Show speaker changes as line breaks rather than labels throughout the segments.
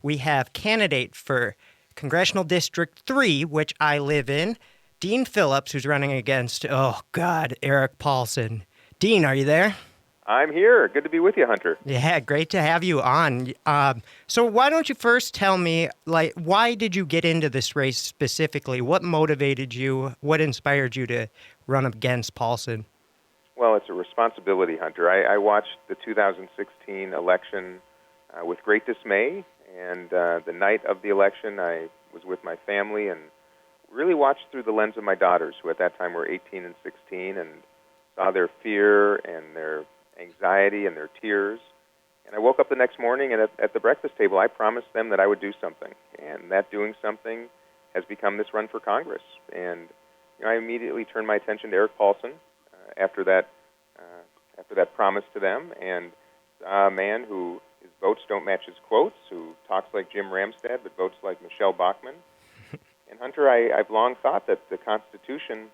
we have candidate for Congressional District 3, which I live in, Dean Phillips, who's running against, oh, God, Eric Paulson. Dean, are you there?
I'm here. Good to be with you, Hunter.
Yeah, great to have you on. So why don't you first tell me, why did you get into this race specifically? What motivated you? What inspired you to run against Paulson?
Well, it's a responsibility, Hunter. I watched the 2016 election with great dismay, and the night of the election, I was with my family and really watched through the lens of my daughters, who at that time were 18 and 16, and saw their fear and their anxiety and their tears. And I woke up the next morning, and at the breakfast table, I promised them that I would do something. And that doing something has become this run for Congress. And I immediately turned my attention to Eric Paulson after that promise to them, and a man who his votes don't match his quotes, who talks like Jim Ramstad but votes like Michelle Bachmann. And Hunter, I've long thought that the Constitution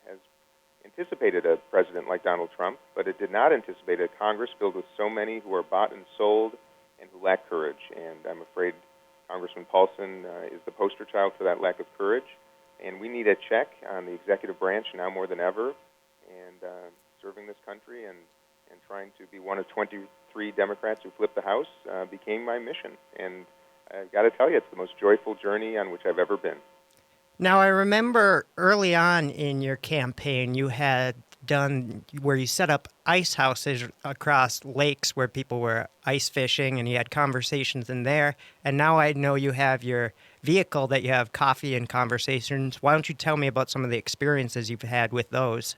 has anticipated a president like Donald Trump, but it did not anticipate a Congress filled with so many who are bought and sold and who lack courage. And I'm afraid Congressman Paulson is the poster child for that lack of courage. And we need a check on the executive branch now more than ever. And serving this country and trying to be one of 23 Democrats who flipped the House became my mission. And I've got to tell you, it's the most joyful journey on which I've ever been.
Now, I remember early on in your campaign, you had done where you set up ice houses across lakes where people were ice fishing, and you had conversations in there. And now I know you have your vehicle that you have coffee and conversations. Why don't you tell me about some of the experiences you've had with those?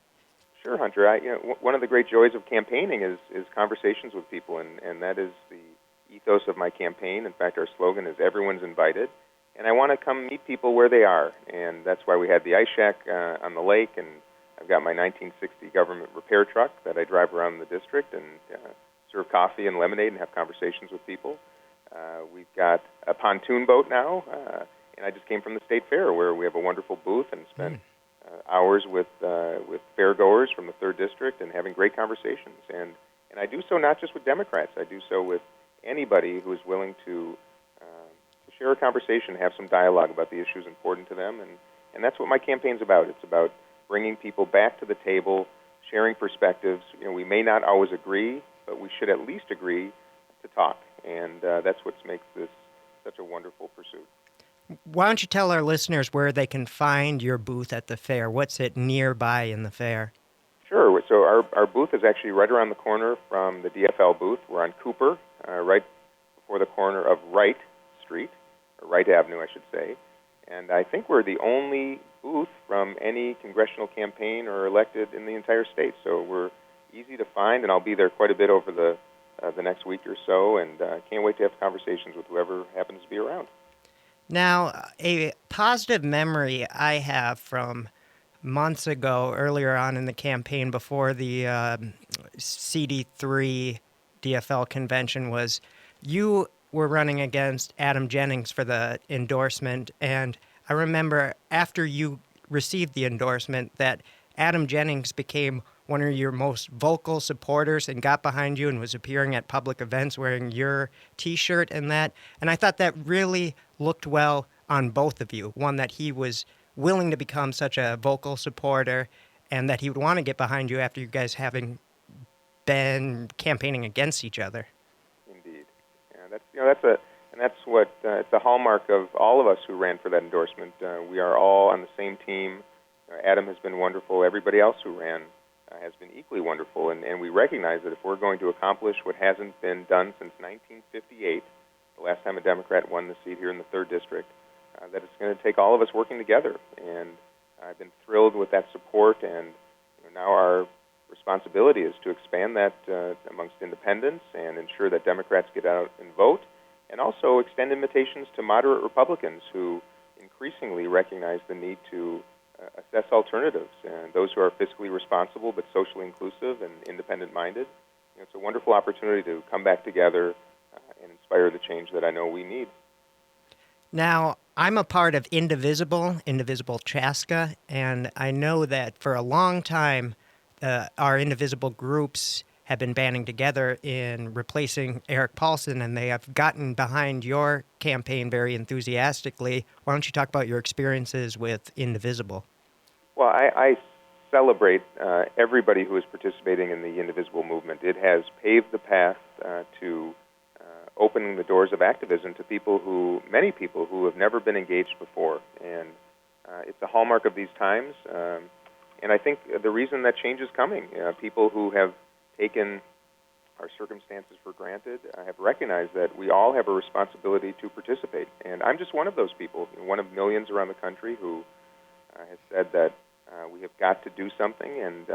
Sure, Hunter. One of the great joys of campaigning is conversations with people, and that is the ethos of my campaign. In fact, our slogan is "Everyone's invited." And I want to come meet people where they are, and that's why we had the ice shack on the lake, and I've got my 1960 government repair truck that I drive around the district and serve coffee and lemonade and have conversations with people. We've got a pontoon boat now, and I just came from the State Fair where we have a wonderful booth and spent hours with fairgoers from the 3rd District and having great conversations. And I do so not just with Democrats. I do so with anybody who is willing to share a conversation, have some dialogue about the issues important to them, and that's what my campaign's about. It's about bringing people back to the table, sharing perspectives. We may not always agree, but we should at least agree to talk, and that's what makes this such a wonderful pursuit.
Why don't you tell our listeners where they can find your booth at the fair? What's it nearby in the fair?
Sure. So our booth is actually right around the corner from the DFL booth. We're on Cooper, right before the corner of Wright Street, or Wright Avenue, I should say. And I think we're the only booth from any congressional campaign or elected in the entire state. So we're easy to find, and I'll be there quite a bit over the next week or so, and can't wait to have conversations with whoever happens to be around.
Now, a positive memory I have from months ago, earlier on in the campaign before the CD3 DFL convention, was you were running against Adam Jennings for the endorsement, and I remember after you received the endorsement that Adam Jennings became one of your most vocal supporters and got behind you and was appearing at public events wearing your T-shirt and that. And I thought that really looked well on both of you. One, that he was willing to become such a vocal supporter, and that he would want to get behind you after you guys having been campaigning against each other.
Indeed. That's what it's a hallmark of all of us who ran for that endorsement. We are all on the same team. Adam has been wonderful. Everybody else who ran has been equally wonderful, and we recognize that if we're going to accomplish what hasn't been done since 1958, the last time a Democrat won the seat here in the 3rd District, that it's going to take all of us working together. And I've been thrilled with that support, and now our responsibility is to expand that amongst independents and ensure that Democrats get out and vote, and also extend invitations to moderate Republicans who increasingly recognize the need to assess alternatives, and those who are fiscally responsible but socially inclusive and independent-minded. It's a wonderful opportunity to come back together and inspire the change that I know we need.
Now, I'm a part of Indivisible Chaska, and I know that for a long time, our Indivisible groups have been banding together in replacing Eric Paulson, and they have gotten behind your campaign very enthusiastically. Why don't you talk about your experiences with Indivisible?
Well, I celebrate everybody who is participating in the Indivisible movement. It has paved the path to opening the doors of activism to many people who have never been engaged before. And it's a hallmark of these times. And I think the reason that change is coming, people who have taken our circumstances for granted have recognized that we all have a responsibility to participate. And I'm just one of those people, one of millions around the country who has said that we have got to do something. And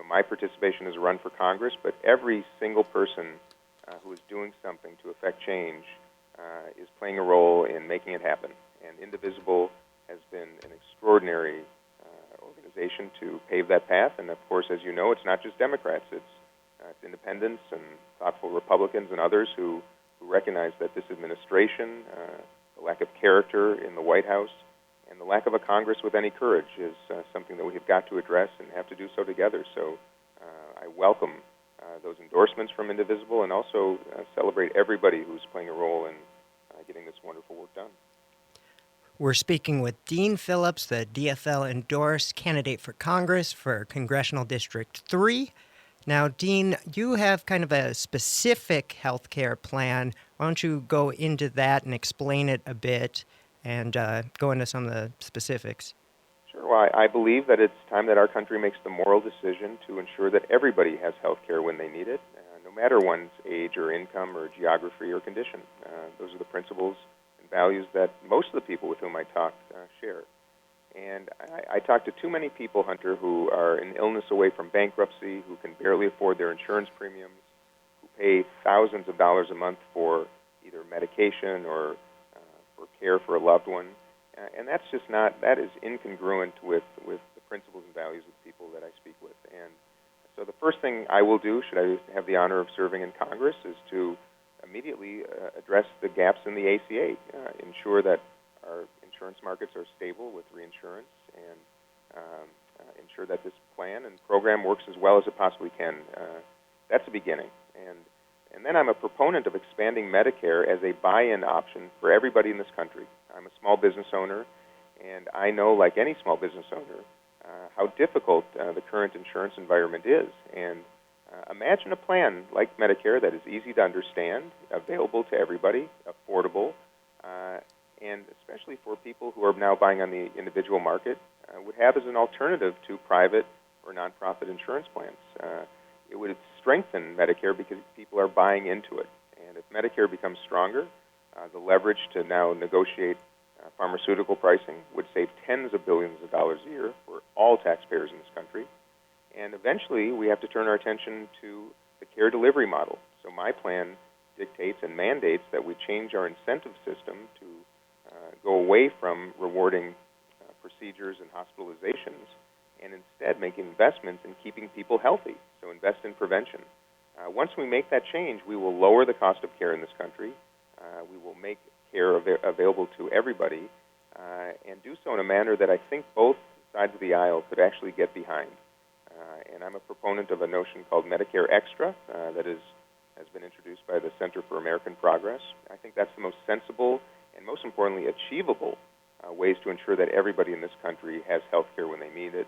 my participation is a run for Congress, but every single person who is doing something to affect change is playing a role in making it happen. And Indivisible has been an extraordinary organization to pave that path. And of course, as you know, it's not just Democrats. It's independents and thoughtful Republicans and others who recognize that this administration, the lack of character in the White House, and the lack of a Congress with any courage is something that we have got to address and have to do so together. So I welcome those endorsements from Indivisible and also celebrate everybody who's playing a role in getting this wonderful work done.
We're speaking with Dean Phillips, the DFL-endorsed candidate for Congress for Congressional District 3. Now, Dean, you have kind of a specific health care plan. Why don't you go into that and explain it a bit and go into some of the specifics?
Sure. Well, I believe that it's time that our country makes the moral decision to ensure that everybody has health care when they need it, no matter one's age or income or geography or condition. Those are the principles and values that most of the people with whom I talk share. And I talk to too many people, Hunter, who are an illness away from bankruptcy, who can barely afford their insurance premiums, who pay thousands of dollars a month for either medication or for care for a loved one. And that is incongruent with the principles and values of the people that I speak with. And so the first thing I will do, should I have the honor of serving in Congress, is to immediately address the gaps in the ACA, ensure that our insurance markets are stable with reinsurance, and ensure that this plan and program works as well as it possibly can. That's the beginning. And then I'm a proponent of expanding Medicare as a buy-in option for everybody in this country. I'm a small business owner, and I know, like any small business owner, how difficult the current insurance environment is. And imagine a plan like Medicare that is easy to understand, available to everybody, affordable, and especially for people who are now buying on the individual market, would have as an alternative to private or nonprofit insurance plans. It would strengthen Medicare because people are buying into it. And if Medicare becomes stronger, the leverage to now negotiate pharmaceutical pricing would save tens of billions of dollars a year for all taxpayers in this country. And eventually, we have to turn our attention to the care delivery model. So my plan dictates and mandates that we change our incentive system to go away from rewarding procedures and hospitalizations and instead make investments in keeping people healthy. So invest in prevention. Once we make that change, we will lower the cost of care in this country. We will make care available to everybody and do so in a manner that I think both sides of the aisle could actually get behind. And I'm a proponent of a notion called Medicare Extra that has been introduced by the Center for American Progress. I think that's the most sensible and most importantly achievable ways to ensure that everybody in this country has health care when they need it,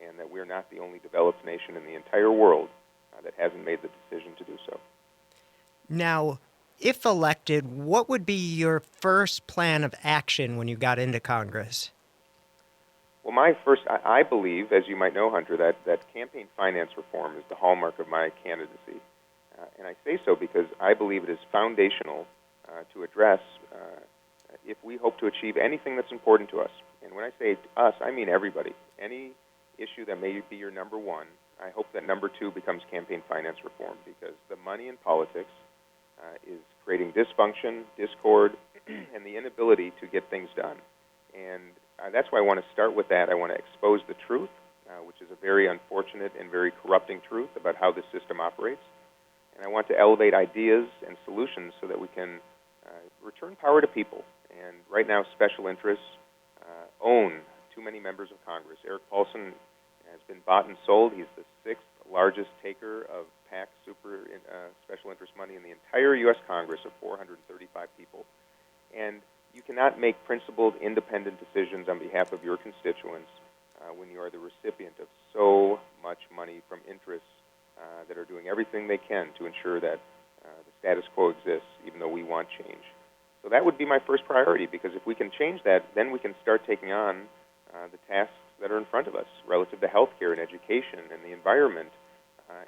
and that we're not the only developed nation in the entire world that hasn't made the decision to do so.
Now, if elected, what would be your first plan of action when you got into Congress?
Well, I believe, as you might know, Hunter, that campaign finance reform is the hallmark of my candidacy. And I say so because I believe it is foundational to address if we hope to achieve anything that's important to us. And when I say us, I mean everybody. Any issue that may be your number one, I hope that number two becomes campaign finance reform, because the money in politics is creating dysfunction, discord, and the inability to get things done. And that's why I want to start with that. I want to expose the truth, which is a very unfortunate and very corrupting truth about how this system operates. And I want to elevate ideas and solutions so that we can return power to people. And right now, special interests own too many members of Congress. Eric Paulson has been bought and sold. He's the sixth largest taker of PAC special interest money in the entire U.S. Congress of 435 people. And you cannot make principled, independent decisions on behalf of your constituents when you are the recipient of so much money from interests that are doing everything they can to ensure that the status quo exists, even though we want change. So that would be my first priority, because if we can change that, then we can start taking on the tasks that are in front of us relative to healthcare and education and the environment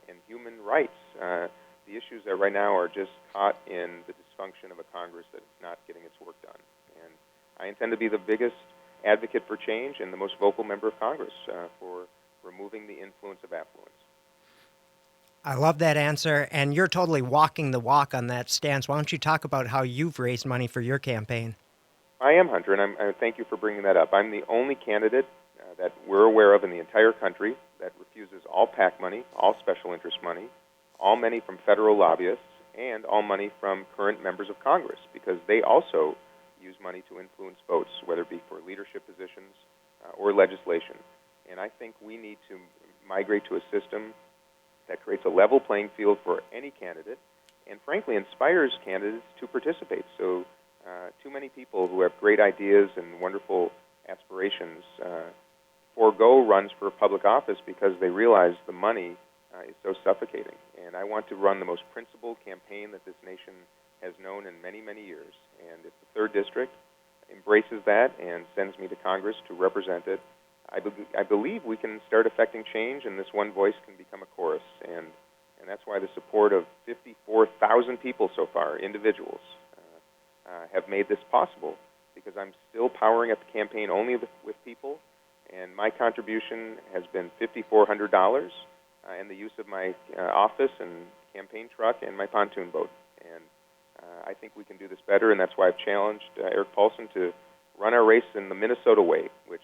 and human rights. The issues that right now are just caught in the dysfunction of a Congress that is not getting its work done. And I intend to be the biggest advocate for change and the most vocal member of Congress for removing the influence of affluence.
I love that answer, and you're totally walking the walk on that stance. Why don't you talk about how you've raised money for your campaign?
I am, Hunter, and I thank you for bringing that up. I'm the only candidate that we're aware of in the entire country that refuses all PAC money, all special interest money, all money from federal lobbyists, and all money from current members of Congress, because they also use money to influence votes, whether it be for leadership positions or legislation. And I think we need to migrate to a system that creates a level playing field for any candidate and, frankly, inspires candidates to participate. So too many people who have great ideas and wonderful aspirations forego runs for public office because they realize the money is so suffocating. And I want to run the most principled campaign that this nation has known in many, many years. And if the 3rd District embraces that and sends me to Congress to represent it, I believe we can start affecting change, and this one voice can become a chorus. And that's why the support of 54,000 people so far, individuals, have made this possible, because I'm still powering up the campaign only with people, and my contribution has been $5,400 and the use of my office and campaign truck and my pontoon boat. And I think we can do this better, and that's why I've challenged Eric Paulson to run our race in the Minnesota way, which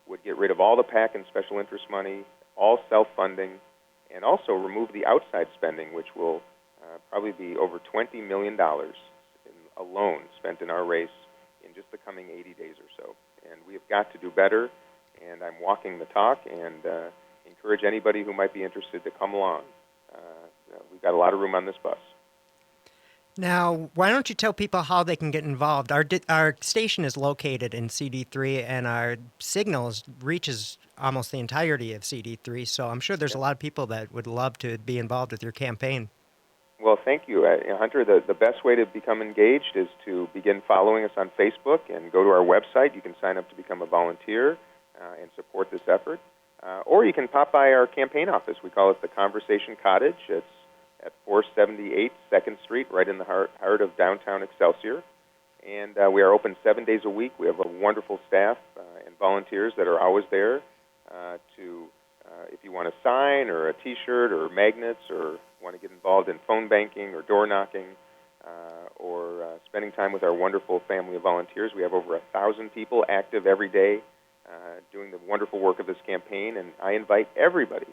would get rid of all the PAC and special interest money, all self-funding, and also remove the outside spending, which will probably be over $20 million alone spent in our race in just the coming 80 days or so. And we have got to do better, and I'm walking the talk, and encourage anybody who might be interested to come along. We've got a lot of room on this bus.
Now, why don't you tell people how they can get involved? Our station is located in CD3, and our signals reaches almost the entirety of CD3, so I'm sure there's a lot of people that would love to be involved with your campaign.
Well, thank you. Hunter, the best way to become engaged is to begin following us on Facebook and go to our website. You can sign up to become a volunteer and support this effort. Or you can pop by our campaign office. We call it the Conversation Cottage. It's at 478 2nd Street, right in the heart of downtown Excelsior. And we are open 7 days a week. We have a wonderful staff and volunteers that are always there if you want a sign or a T-shirt or magnets, or want to get involved in phone banking or door knocking, or spending time with our wonderful family of volunteers. We have over 1,000 people active every day doing the wonderful work of this campaign, and I invite everybody,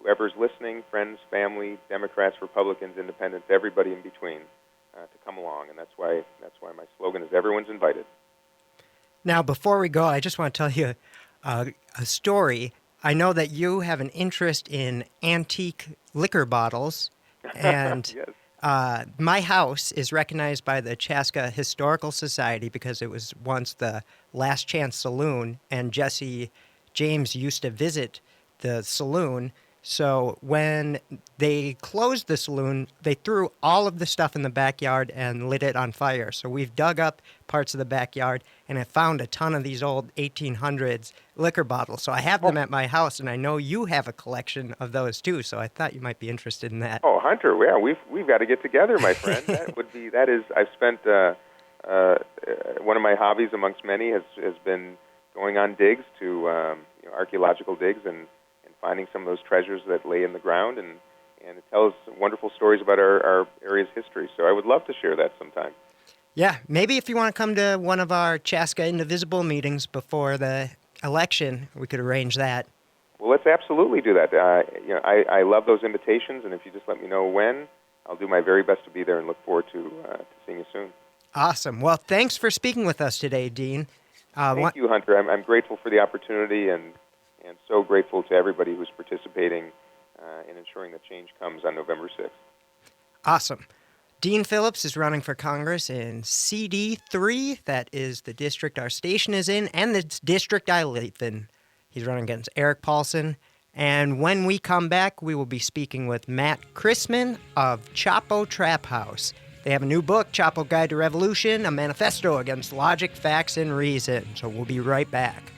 whoever's listening, friends, family, Democrats, Republicans, Independents, everybody in between, to come along. And that's why my slogan is everyone's invited.
Now, before we go, I just want to tell you a story. I know that you have an interest in antique liquor bottles, and
Yes.
My house is recognized by the Chaska Historical Society because it was once the Last Chance Saloon, and Jesse James used to visit the saloon. So when they closed the saloon, they threw all of the stuff in the backyard and lit it on fire. So we've dug up parts of the backyard, and I found a ton of these old 1800s liquor bottles. So I have them at my house, and I know you have a collection of those too. So I thought you might be interested in that.
Oh, Hunter, yeah, we've got to get together, my friend. I've spent one of my hobbies amongst many has been going on digs to archaeological digs and finding some of those treasures that lay in the ground, and it tells wonderful stories about our area's history. So I would love to share that sometime. Yeah,
maybe if you want to come to one of our Chaska Indivisible meetings before the election, we could arrange that.
Well, let's absolutely do that. I love those invitations, and if you just let me know when, I'll do my very best to be there and look forward to seeing you soon.
Awesome. Well, thanks for speaking with us today, Dean.
Thank you, Hunter. I'm grateful for the opportunity and so grateful to everybody who's participating in ensuring that change comes on November 6th.
Awesome. Dean Phillips is running for Congress in CD3. That is the district our station is in, and the district I live in. He's running against Eric Paulson. And when we come back, we will be speaking with Matt Chrisman of Chapo Trap House. They have a new book, Chapo Guide to Revolution, a manifesto against logic, facts, and reason. So we'll be right back.